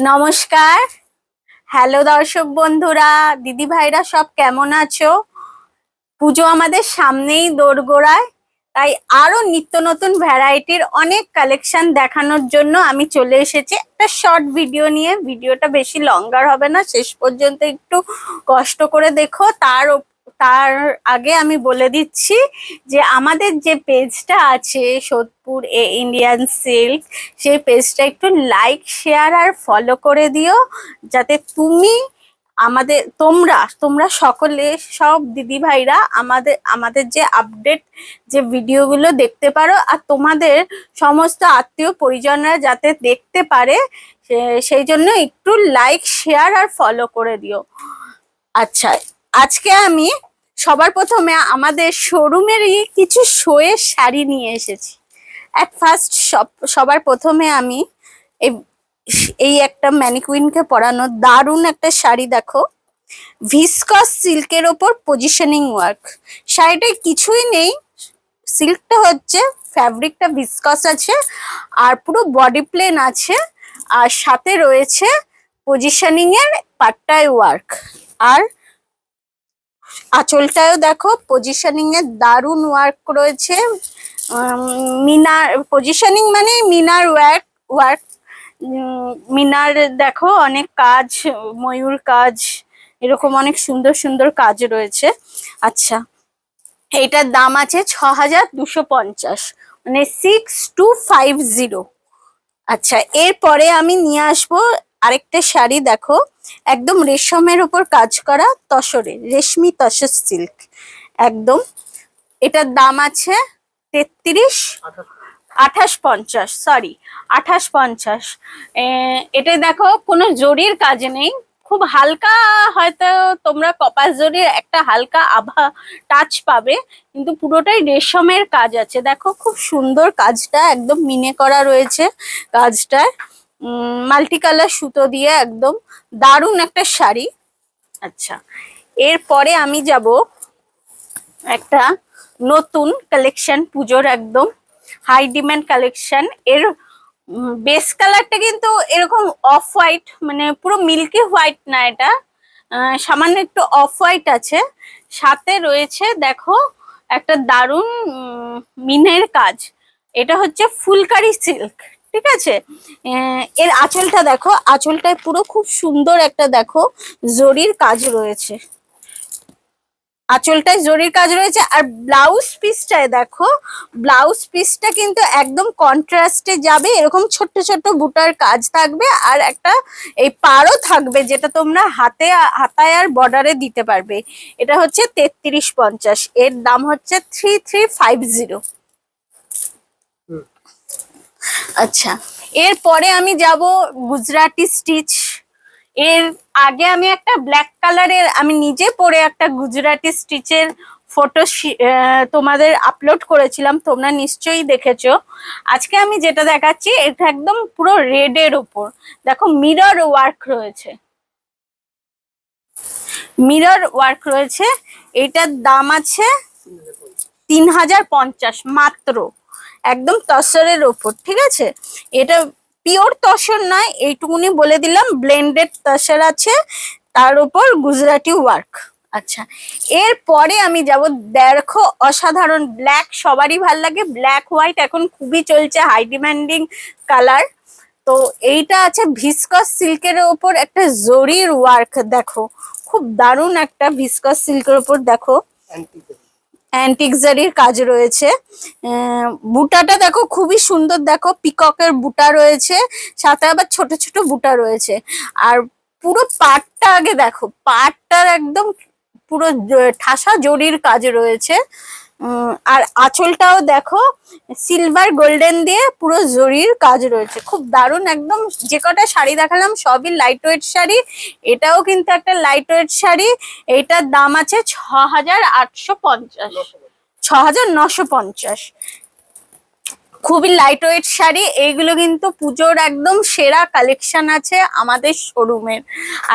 নমস্কার। হ্যালো দর্শক বন্ধুরা, দিদি ভাইরা সব কেমন আছো? পুজো আমাদের সামনেই দোরগোড়ায়, তাই আরো নিত্য নতুন ভ্যারাইটির অনেক কালেকশন দেখানোর জন্য আমি চলে এসেছি একটা শর্ট ভিডিও নিয়ে। ভিডিওটা বেশি লঙ্গার হবে না, শেষ পর্যন্ত একটু কষ্ট করে দেখো। তার আগে আমি বলে দিচ্ছি যে আমাদের যে পেজটা আছে সোদপুর ইন্ডিয়ান সিল্ক, সেই পেজটা একটু লাইক শেয়ার আর ফলো করে দিও, যাতে তোমরা তোমরা সকলে, সব দিদি ভাইরা আমাদের যে আপডেট যে ভিডিওগুলো দেখতে পারো, আর তোমাদের সমস্ত আত্মীয় পরিজনরা যাতে দেখতে পারে, সেই জন্য একটু লাইক শেয়ার আর ফলো করে দিও। আচ্ছা, আজকে আমি সবার প্রথমে আমাদের শোরুমেরই কিছু শোয়ের শাড়ি নিয়ে এসেছি। অ্যাট ফার্স্ট সবার প্রথমে আমি এই এই একটা ম্যানিকুইনকে পরানো দারুণ একটা শাড়ি দেখো, ভিসকস সিল্কের ওপর পজিশনিং ওয়ার্ক। শাড়িটায় কিছুই নেই, সিল্কটা হচ্ছে, ফ্যাব্রিকটা ভিসকস আছে, আর পুরো বডি প্লেন আছে, আর সাথে রয়েছে পজিশনিং এর পাট্টায় ওয়ার্ক। আর আঁচলটাও দেখো পজিশনিং এর দারুণ ওয়ার্ক রয়েছে। মিনার পজিশনিং মানে মিনার ওয়ার্ক। মিনার দেখো অনেক কাজ, ময়ূর কাজ, এরকম অনেক সুন্দর সুন্দর কাজ রয়েছে। আচ্ছা, এইটার দাম আছে ৬,২৫০, মানে ৬,250। আচ্ছা, এরপরে আমি নিয়ে আসবো আরেকটা শাড়ি দেখো, একদম রেশমের উপর কাজ করা, তসরে রেশমি তসর সিল্ক একদম। এটার দাম আছে ২৮৫০, সরি ২৮৫০। এটা দেখো কোনো জরির কাজ নেই, খুব হালকা, হয়তো তোমরা কপাস জরির একটা হালকা আভা টাচ পাবে, কিন্তু পুরোটাই রেশমের কাজ আছে। দেখো খুব সুন্দর কাজটা, একদম মিনে করা রয়েছে কাজটায়, মাল্টি কালার সুতো দিয়ে একদম দারুণ একটা শাড়ি। আচ্ছা, এরপরে আমি যাব একটা নতুন কালেকশন, পুজোর একদম হাই ডিমান্ড কালেকশন। এর বেস কালারটা কিন্তু এরকম অফ হোয়াইট, মানে পুরো মিল্কি হোয়াইট না, এটা সামান্য একটু অফ হোয়াইট আছে, সাথে রয়েছে দেখো একটা দারুণ মিনের কাজ। এটা হচ্ছে ফুলকারি সিল্ক, ঠিক আছে। এর আঁচলটা দেখো, আঁচলটায় পুরো খুব সুন্দর একটা দেখো জরির কাজ রয়েছে, আঁচলটায় জরির কাজ রয়েছে। আর ব্লাউজ পিসটায় দেখো, ব্লাউজ পিসটা কিন্তু একদম কন্ট্রাস্টে যাবে, এরকম ছোট্ট ছোট্ট বুটার কাজ থাকবে, আর একটা এই পাড়ও থাকবে, যেটা তোমরা হাতায় আর বর্ডারে দিতে পারবে। এটা হচ্ছে ৩৩৫০, এর দাম হচ্ছে ৩,350। আচ্ছা, এরপরে আমি যাব গুজরাটি স্টিচ। এর আগে আমি একটা ব্ল্যাক কালারের, আমি নিজে পরে একটা গুজরাটি স্টিচের ফটো তোমাদের আপলোড করেছিলাম, তোমরা নিশ্চয়ই দেখেছো। আজকে আমি যেটা দেখাচ্ছি এটা একদম পুরো রেড এর উপর দেখো মিরর ওয়ার্ক রয়েছে, মিরর ওয়ার্ক রয়েছে। এটার দাম আছে ৩,০৫০ মাত্র, একদম তসরের ওপর, ঠিক আছে। এটা পিওর তসর নয়, এইটুকুনি বলে দিলাম, ব্লেন্ডেড তসর আছে, তার উপর গুজরাটি ওয়ার্ক। আচ্ছা, এরপরে আমি যাব, দেখো অসাধারণ ব্ল্যাক, সবারই ভাল লাগে ব্ল্যাক হোয়াইট, এখন খুবই চলছে, হাই ডিমান্ডিং কালার। তো এইটা আছে ভিসকস সিল্কের ওপর একটা জরির ওয়ার্ক, দেখো খুব দারুণ একটা ভিসকস সিল্কের ওপর দেখো অ্যান্টিক জারির কাজ রয়েছে। বুটাটা দেখো খুবই সুন্দর, দেখো পিককের বুটা রয়েছে, সাথে আবার ছোট ছোট বুটা রয়েছে। আর পুরো পাটটা আগে দেখো, পাটটার একদম পুরো ঠাসা জরির কাজ রয়েছে। আর আঁচলটাও দেখো সিলভার গোল্ডেন দিয়ে পুরো জরির কাজ রয়েছে, খুব দারুণ একদম। যে কটা শাড়ি দেখালাম সবই লাইট ওয়েট শাড়ি, এটাও কিন্তু একটা লাইট ওয়েট শাড়ি। এইটার দাম আছে ৬,৮৫০, ৬,৯৫০। খুবই লাইট ওয়েট শাড়ি, এইগুলো কিন্তু পুজোর একদম সেরা কালেকশন আছে আমাদের শোরুমের।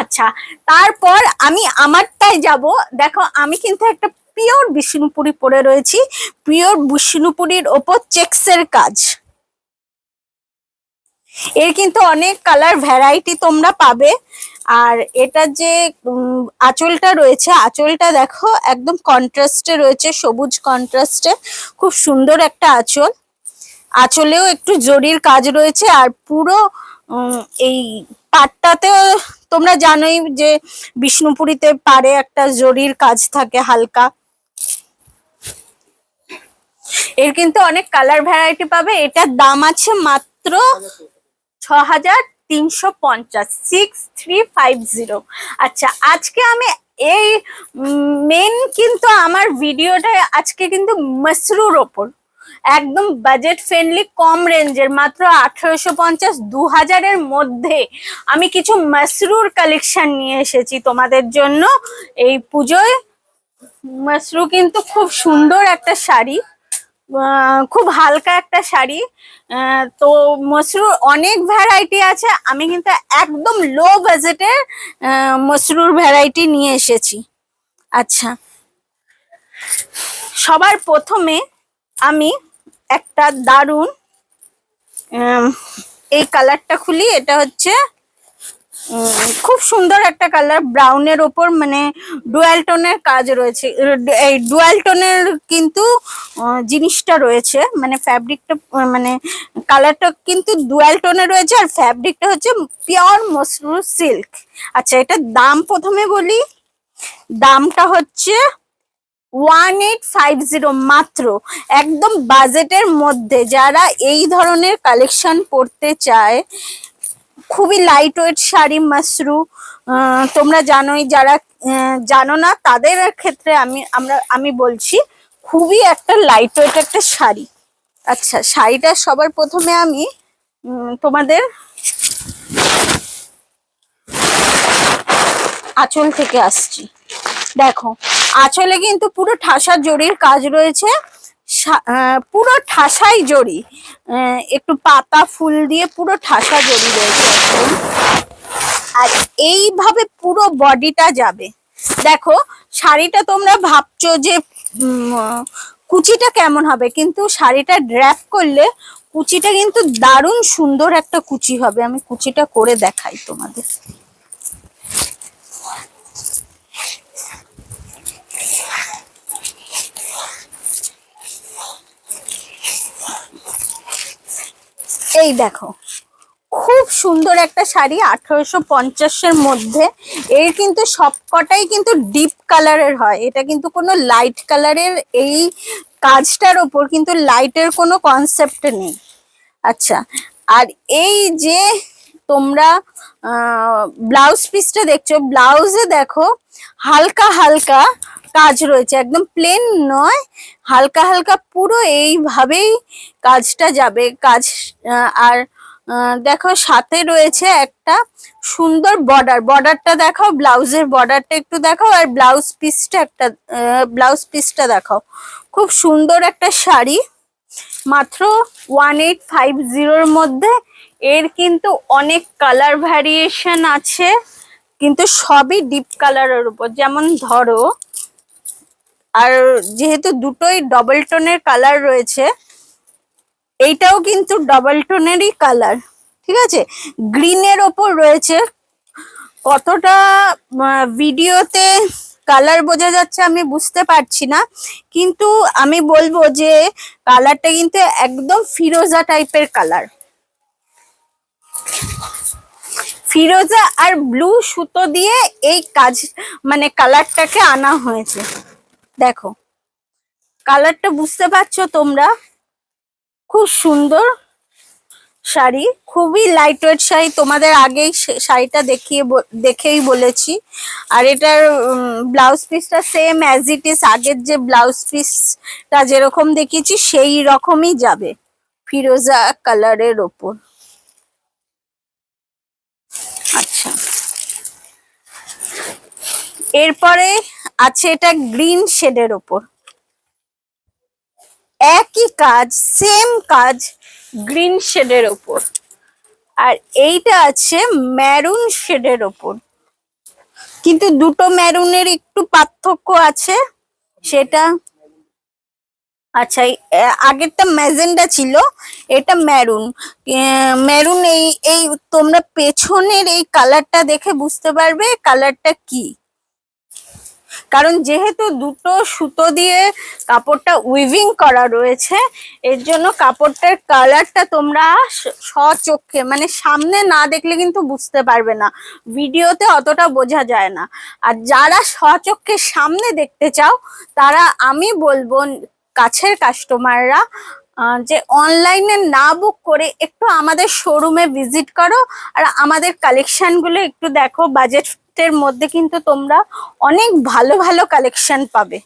আচ্ছা, তারপর আমি আমারটাই যাব, দেখো আমি কিন্তু একটা পিওর বিষ্ণুপুরি পরে রয়েছি, পিওর বিষ্ণুপুরির ওপর চেক্সের কাজ। এর কিন্তু অনেক কালার ভ্যারাইটি তোমরা পাবে। আর এটা যে আঁচলটা রয়েছে, আঁচলটা দেখো একদম কন্ট্রাস্টে রয়েছে, সবুজ কন্ট্রাস্টে, খুব সুন্দর একটা আঁচল। আঁচলেও একটু জরির কাজ রয়েছে। আর পুরো এই পাটটাতেও তোমরা জানোই যে বিষ্ণুপুরীতে পাড়ে একটা জরির কাজ থাকে হালকা। এর কিন্তু অনেক কালার ভ্যারাইটি পাবে। এটার দাম আছে মাত্র 6350, 6350। আচ্ছা, আজকে আমি এই মেন কিন্তু আমার ভিডিওটা আজকে কিন্তু মসরুর ওপর, একদম বাজেট ফ্রেন্ডলি, কম রেঞ্জের, মাত্র 1850 2000-এর মধ্যে আমি কিছু মসরুর কালেকশন নিয়ে এসেছি তোমাদের জন্য এই পুজোয়। মসরু কিন্তু খুব সুন্দর একটা শাড়ি, খুব হালকা একটা শাড়ি। তো মসরুর অনেক ভ্যারাইটি আছে, আমি কিন্তু একদম লো বাজেটের মসরুর ভ্যারাইটি নিয়ে এসেছি। আচ্ছা, সবার প্রথমে আমি একটা দারুন এই কালারটা খুলি। এটা হচ্ছে খুব সুন্দর একটা কালার, ব্রাউনের ওপর, মানে ডুয়াল টোনের কাজ রয়েছে। এই ডুয়াল টোনের কিন্তু জিনিসটা রয়েছে, মানে ফ্যাব্রিকটা, মানে কালারটা কিন্তু ডুয়াল টোনে রয়েছে, আর ফ্যাব্রিকটা হচ্ছে পিওর মসরুর সিল্ক। আচ্ছা, এটার দাম প্রথমে বলি। দামটা হচ্ছে 1850 মাত্র, একদম বাজেটের মধ্যে। যারা এই ধরনের কালেকশন পড়তে চায়, খুবই লাইট ওয়েট শাড়ি মসরু, তোমরা জানোই, যারা জানো না তাদের ক্ষেত্রে আমি বলছি, খুবই একটা লাইট ওয়েট একটা শাড়ি। আচ্ছা, শাড়িটা সবার প্রথমে আমি তোমাদের আঁচল থেকে আসছি। দেখো, আঁচলে কিন্তু পুরো ঠাসা জরির কাজ রয়েছে, পুরো ঠাসাই জরি, একটু পাতা ফুল দিয়ে পুরো ঠাসা জরি রয়েছে একদম। আর এইভাবে পুরো বডিটা যাবে। দেখো, শাড়িটা তোমরা ভাবছো যে কুচিটা কেমন হবে, কিন্তু শাড়িটা ড্র্যাপ করলে কুচিটা কিন্তু দারুণ সুন্দর একটা কুচি হবে। আমি কুচিটা করে দেখাই তোমাদের। এই দেখো, খুব সুন্দর একটা শাড়ি, 1850-এর মধ্যে। এর কিন্তু সবকটাই কিন্তু ডিপ কালারের হয়, এটা কিন্তু কোনো লাইট কালারের, এই কাজটার ওপর কিন্তু লাইটের কোনো কনসেপ্ট নেই। আচ্ছা, আর এই যে তোমরা ব্লাউজ পিসটা দেখছো, ব্লাউজে দেখো হালকা হালকা কাজ রয়েছে, একদম প্লেন নয়, হালকা হালকা পুরো এইভাবেই কাজটা যাবে। আর দেখো সাথে রয়েছে একটা সুন্দর বর্ডার, বর্ডারটা দেখাও, ব্লাউজের বর্ডারটা একটু দেখাও, আর ব্লাউজ পিসটা দেখাও। খুব সুন্দর একটা শাড়ি, মাত্র 1850-এর মধ্যে। এর কিন্তু অনেক কালার ভ্যারিয়েশন আছে, কিন্তু সবই ডিপ কালারের উপর। যেমন ধরো, আর যেহেতু দুটোই ডবল টোনের কালার রয়েছে, এইটাও কিন্তু ডবল টোনেরই কালার, ঠিক আছে, গ্রিনের ওপর রয়েছে। কতটা ভিডিওতে কালার বোঝা যাচ্ছে আমি বুঝতে পারছি না, কিন্তু আমি বলবো যে কালারটা কিন্তু একদম ফিরোজা টাইপের কালার, ফিরোজা আর ব্লু সুতো দিয়ে এই কাজ, মানে কালারটাকে আনা হয়েছে। দেখো, কালারটা বুঝতে পারছো তোমরা? খুব সুন্দর শাড়ি, খুবই লাইট ওয়েট শাড়ি, তোমাদের আগেই শাড়িটা দেখেই বলেছি। আর এটার ব্লাউজ পিসটা সেম অ্যাজ ইট ইজ, আগের যে ব্লাউজ পিসটা যেরকম দেখিয়েছি সেই রকমই যাবে, ফিরোজা কালারের ওপর। আচ্ছা, এরপরে আছে এটা গ্রিন শেডের ওপর, একই কাজ, সেম কাজ, গ্রিন শেডের ওপর। আর এইটা আছে ম্যারুন শেডের ওপর, কিন্তু দুটো ম্যারুনের একটু পার্থক্য আছে, সেটা আচ্ছা, আগেরটা ম্যাজেন্ডা ছিল, এটা মেরুন। মেরুন, এই এই তোমরা পেছনের এই কালারটা দেখে বুঝতে পারবে কালারটা কি। কারণ যেহেতু দুটো সুতো দিয়ে কাপড়টা উইভিং করা রয়েছে, এর জন্য কাপড়টার কালারটা তোমরা স্বচক্ষে মানে সামনে না দেখলে কিন্তু বুঝতে পারবে না, ভিডিওতে অতটা বোঝা যায় না। আর যারা স্বচক্ষে সামনে দেখতে চাও তারা আমি বলবো কাছের কাস্টমাররা যে অনলাইনে না বুক করে একটু আমাদের শোরুমে ভিজিট করো, আর আমাদের কালেকশন গুলো একটু দেখো। বাজেটের মধ্যে কিন্তু তোমরা অনেক ভালো ভালো কালেকশন পাবে,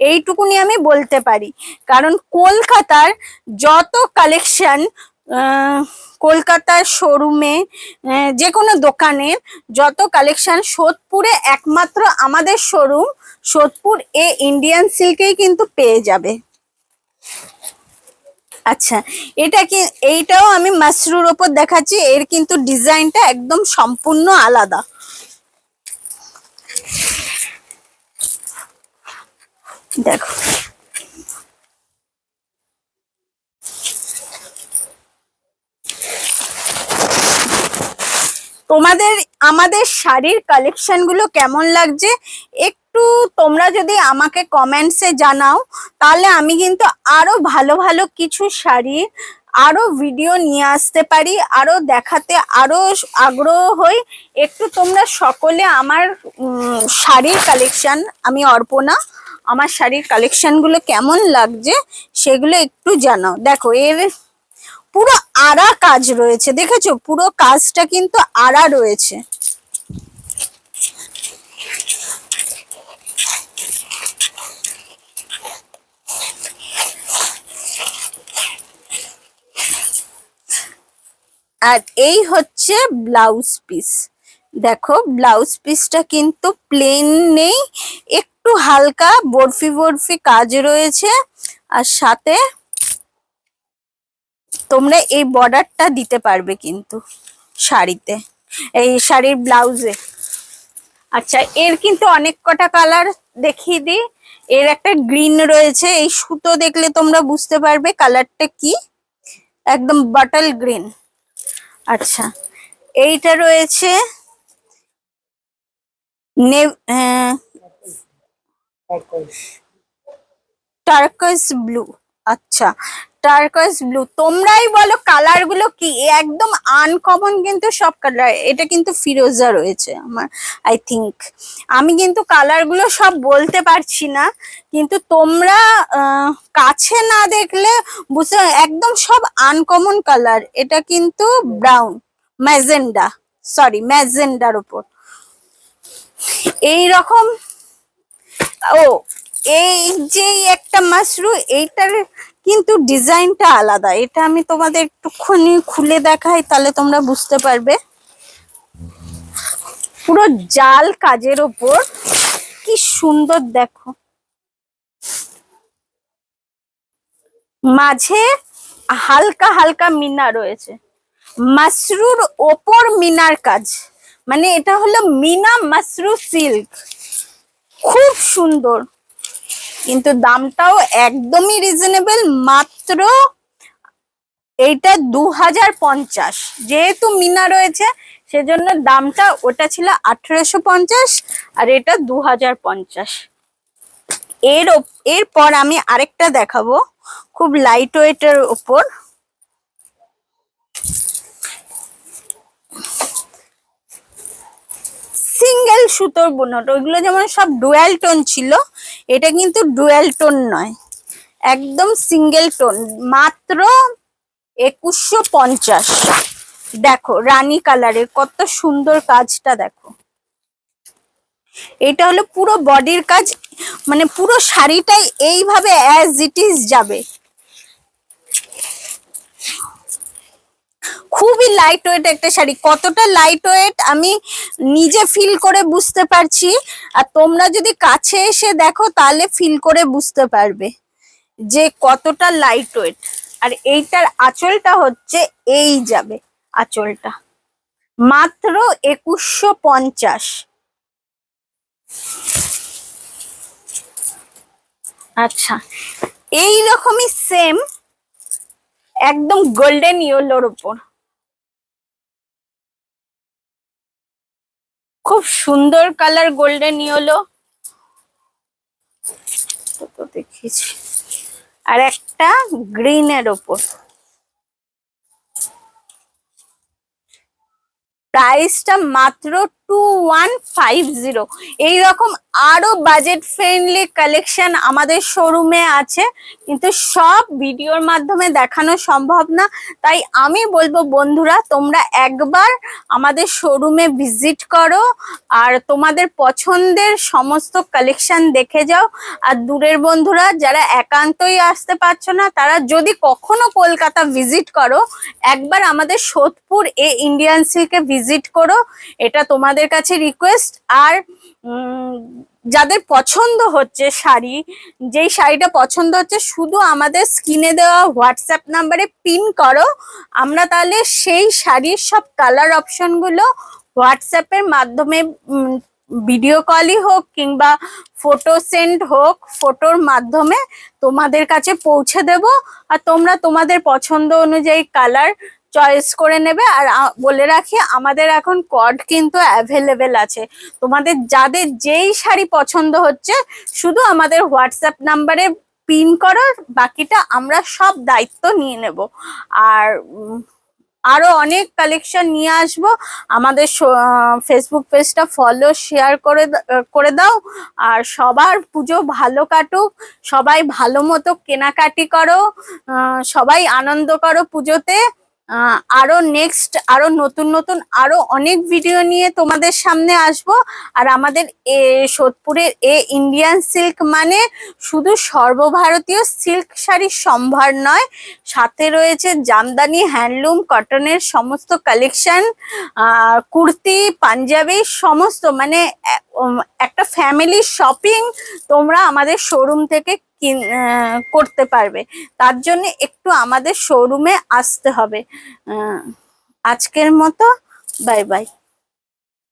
এইটুকুনি আমি বলতে পারি। কারণ কলকাতার যত কালেকশন, কলকাতার শোরুমে যে কোনো দোকানের যত কালেকশন, সোদপুরে একমাত্র আমাদের শোরুম সোদপুর ইন্ডিয়ান সিল্কেই কিন্তু পেয়ে যাবে। আচ্ছা, এটা কি, এইটাও আমি মাশরুর ওপর দেখাচ্ছি, এর কিন্তু ডিজাইনটা একদম সম্পূর্ণ আলাদা। দেখো, তোমাদের আমাদের শাড়ির কালেকশন গুলো কেমন লাগছে একটু তোমরা যদি আমাকে কমেন্টসে জানাও, তাহলে আমি কিন্তু আরো ভালো ভালো কিছু শাড়ি আরো ভিডিও নিয়ে আসতে পারি, আরো দেখাতে আরো আগ্রহ হই। একটু তোমরা সকলে আমার শাড়ির কালেকশন, আমি অর্পণা, আমার শাড়ির কালেকশন গুলো কেমন লাগছে সেগুলো একটু জানাও। দেখো, এর পুরো আড়া কাজ রয়েছে, দেখেছো? পুরো কাজটা কিন্তু আড়া রয়েছে। আর এই হচ্ছে ব্লাউজ পিস। দেখো, ব্লাউজ পিসটা কিন্তু প্লেন নেই, একটু হালকা বরফি বরফি কাজ রয়েছে। আর সাথে তোমরা এই বর্ডারটা দিতে পারবে কিন্তু শাড়িতে, এই শাড়ির ব্লাউজে। আচ্ছা, এর কিন্তু অনেক কটা কালার দেখিয়ে দিই। এর একটা গ্রিন রয়েছে, এই সুতো দেখলে তোমরা বুঝতে পারবে কালারটা কি, একদম বাটল গ্রিন। আচ্ছা, এইটা রয়েছে টার্কোয়েজ ব্লু। আচ্ছা, টার্কোয়েজ ব্লু, তোমরাই বলো কালার গুলো কি, একদম আনকমন কিন্তু সব কালার। এটা কিন্তু ফিরোজা রয়েছে আমার, আই থিংক। আমি কিন্তু কালার গুলো সব বলতে পারছি না, কিন্তু তোমরা কাছে না দেখলে বুঝতে, একদম সব আনকমন কালার। এটা কিন্তু ব্রাউন, ম্যাজেন্ডা, সরি ম্যাজেন্ডার উপর এই রকম। ও, এই যে একটা মাশরু, এইটার কিন্তু ডিজাইনটা আলাদা। এটা আমি তোমাদের একটুখানি খুলে দেখাই, তাহলে তোমরা বুঝতে পারবে। পুরো জাল কাজের ওপর, কি সুন্দর দেখো, মাঝে হালকা হালকা মিনা রয়েছে, মাশরুর ওপর মিনার কাজ, মানে এটা হলো মিনা মাশরু সিল্ক, খুব সুন্দর। কিন্তু দামটাও একদমই রিজনেবল, মাত্র এইটা 2050। যেহেতু মিনা রয়েছে সেজন্য দামটা, ওটা ছিল 1850 আর এটা 2050। এরপর আমি আরেকটা দেখাবো, খুব লাইট ওয়েটের ওপর। সিঙ্গেল সুতোর বুনট, ওইগুলো যেমন সব ডুয়াল টোন ছিল, এটা কিন্তু ডুয়াল টোন নয়, একদম সিঙ্গেল টোন, মাত্র 2150। দেখো রানী কালারের কত সুন্দর কাজটা দেখো। এটা হলো পুরো বডির কাজ, মানে পুরো শাড়িটাই এইভাবে অ্যাজ ইট ইজ যাবে। খুবই লাইট ওয়েট একটা শাড়ি, কতটা লাইট ওয়েট আমি নিজে ফিল করে বুঝতে পারছি, আর তোমরা যদি কাছে এসে দেখো তাহলে ফিল করে বুঝতে পারবে যে কতটা লাইট ওয়েট। আর এইটার আঁচলটা হচ্ছে এই যাবে, আঁচলটা মাত্র 2150। আচ্ছা, এই রকমই সেম একদম গোল্ডেন ইয়েলোর উপর, খুব সুন্দর কালার গোল্ডেন ইয়েলো। তো দেখিয়েছি। আর একটা গ্রিনের ওপর, প্রাইসটা মাত্র 2150। এইরকম আরো বাজেট ফ্রেন্ডলি কালেকশন আমাদের শোরুমে আছে, কিন্তু সব ভিডিওর মাধ্যমে দেখানো সম্ভব না। তাই আমি বলবো বন্ধুরা, তোমরা একবার আমাদের শোরুমে ভিজিট করো আর তোমাদের পছন্দের সমস্ত কালেকশন দেখে যাও। আর দূরের বন্ধুরা যারা একান্তই আসতে পারছো না, তারা যদি কখনো কলকাতা ভিজিট করো, একবার আমাদের সোদপুর ইন্ডিয়ান সিল্কে ভিজিট করো, এটা তোমাদের কাছে রিকোয়েস্ট। আর যাদের পছন্দ হচ্ছে শাড়ি, যেই শাড়িটা পছন্দ হচ্ছে, শুধু আমাদের স্ক্রিনে দেওয়া হোয়াটসঅ্যাপ নাম্বারে পিন করো, আমরা তাহলে সেই শাড়ির সব কালার অপশনগুলো হোয়াটসঅ্যাপের মাধ্যমে ভিডিও কলই হোক কিংবা ফটো সেন্ড হোক, ফটোর মাধ্যমে তোমাদের কাছে পৌঁছে দেব। আর তোমরা তোমাদের পছন্দ অনুযায়ী কালার চয়েস করে নেবে। আর বলে রাখি, আমাদের এখন কর্ড কিন্তু অ্যাভেলেবেল আছে। তোমাদের যাদের যেই শাড়ি পছন্দ হচ্ছে, শুধু আমাদের হোয়াটসঅ্যাপ নাম্বারে পিন করো, বাকিটা আমরা সব দায়িত্ব নিয়ে নেব। আর আরো অনেক কালেকশন নিয়ে আসবো। আমাদের ফেসবুক পেজটা ফলো শেয়ার করে দাও। আর সবার পুজো ভালো কাটুক, সবাই ভালো মতো কেনাকাটি করো, সবাই আনন্দ করো পুজোতে। আরো নেক্সট আরো নতুন নতুন আরো অনেক ভিডিও নিয়ে তোমাদের সামনে আসবো। আর আমাদের সোদপুরের ইন্ডিয়ান সিল্ক মানে শুধু সর্বভারতীয় সিল্ক শাড়ির সম্ভার নয়, সাথে রয়েছে জামদানি, হ্যান্ডলুম, কটনের সমস্ত কালেকশন, কুর্তি, পাঞ্জাবি, সমস্ত মানে একটা ফ্যামিলি শপিং তোমরা আমাদের শোরুম থেকে করতে পারবে। তার জন্য একটু আমাদের শোরুমে আসতে হবে। আজকের মতো বাই বাই।